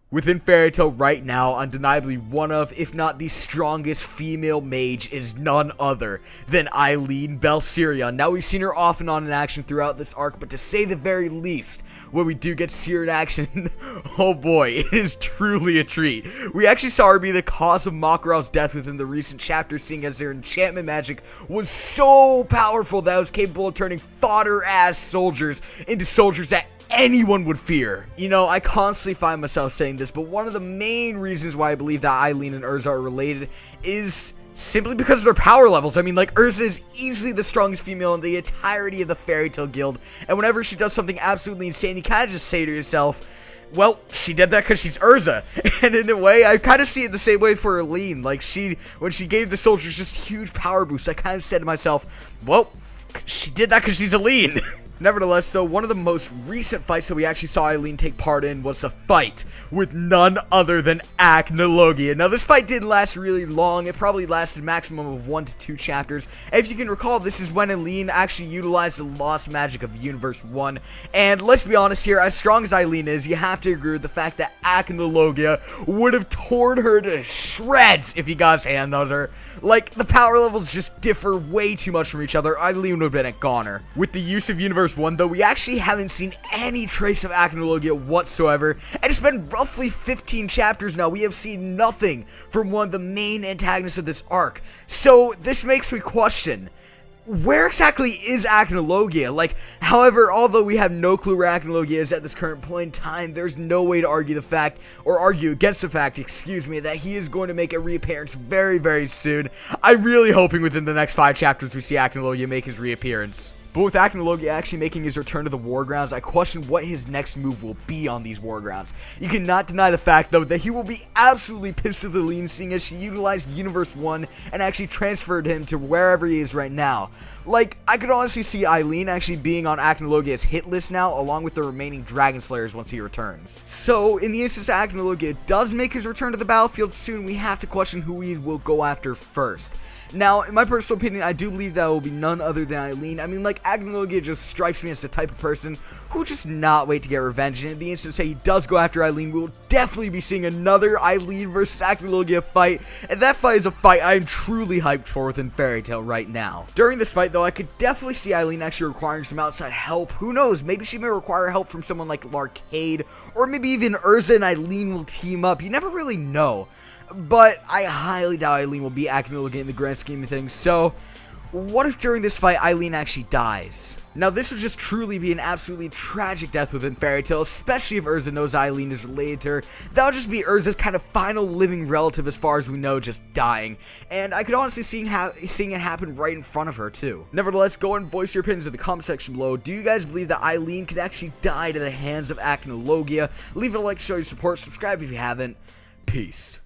Within Fairy Tail right now, undeniably one of, if not the strongest female mage is none other than Eileen Belsyrion. Now, we've seen her off and on in action throughout this arc, but to say the very least, when we do get to see her in action, oh boy, it is truly a treat. We actually saw her be the cause of Makarov's death within the recent chapter, seeing as their enchantment magic was so powerful that it was capable of turning fodder-ass soldiers into soldiers that anyone would fear. You know, I constantly find myself saying this, but one of the main reasons why I believe that Eileen and Urza are related is simply because of their power levels. I mean, like, Urza is easily the strongest female in the entirety of the Fairy Tail Guild, and whenever she does something absolutely insane, you kind of just say to yourself, well, she did that because she's Urza. And in a way, I kind of see it the same way for Eileen. Like, when she gave the soldiers just huge power boosts, I kind of said to myself, well, she did that because she's Eileen. Nevertheless, so one of the most recent fights that we actually saw Eileen take part in was a fight with none other than Acnologia. Now, this fight didn't last really long. It probably lasted a maximum of 1 to 2 chapters. And if you can recall, this is when Eileen actually utilized the lost magic of Universe 1. And let's be honest here, as strong as Eileen is, you have to agree with the fact that Acnologia would have torn her to shreds if he got his hand on her. Like, the power levels just differ way too much from each other. Eileen would have been a goner. With the use of Universe 1, though, we actually haven't seen any trace of Acnologia whatsoever, and it's been roughly 15 chapters now. We have seen nothing from one of the main antagonists of this arc, so this makes me question, where exactly is Acnologia? Like, however, although we have no clue where Acnologia is at this current point in time, there's no way to argue the fact, or argue against the fact, excuse me, that he is going to make a reappearance very, very soon. I'm really hoping within the next 5 chapters we see Acnologia make his reappearance. But with Acnologia actually making his return to the War Grounds, I question what his next move will be on these War Grounds. You cannot deny the fact, though, that he will be absolutely pissed at Eileen, seeing as she utilized Universe 1 and actually transferred him to wherever he is right now. Like, I could honestly see Eileen actually being on Acnologia's hit list now, along with the remaining Dragon Slayers once he returns. So, in the instance that Acnologia does make his return to the battlefield soon, we have to question who he will go after first. Now, in my personal opinion, I do believe that will be none other than Eileen. I mean, like, Acnologia just strikes me as the type of person who would just not wait to get revenge. And in the instance that he does go after Eileen, we will definitely be seeing another Eileen versus Acnologia fight. And that fight is a fight I am truly hyped for within Fairy Tail right now. During this fight, though, I could definitely see Eileen actually requiring some outside help. Who knows? Maybe she may require help from someone like Larcade, or maybe even Urza and Eileen will team up. You never really know. But I highly doubt Eileen will beat Acnologia in the grand scheme of things, so what if during this fight Eileen actually dies? Now, this would just truly be an absolutely tragic death within Fairy Tail, especially if Urza knows Eileen is related to her. That would just be Urza's kind of final living relative as far as we know, just dying. And I could honestly seeing it happen right in front of her, too. Nevertheless, go and voice your opinions in the comment section below. Do you guys believe that Eileen could actually die to the hands of Acnologia? Leave it a like to show your support, subscribe if you haven't. Peace.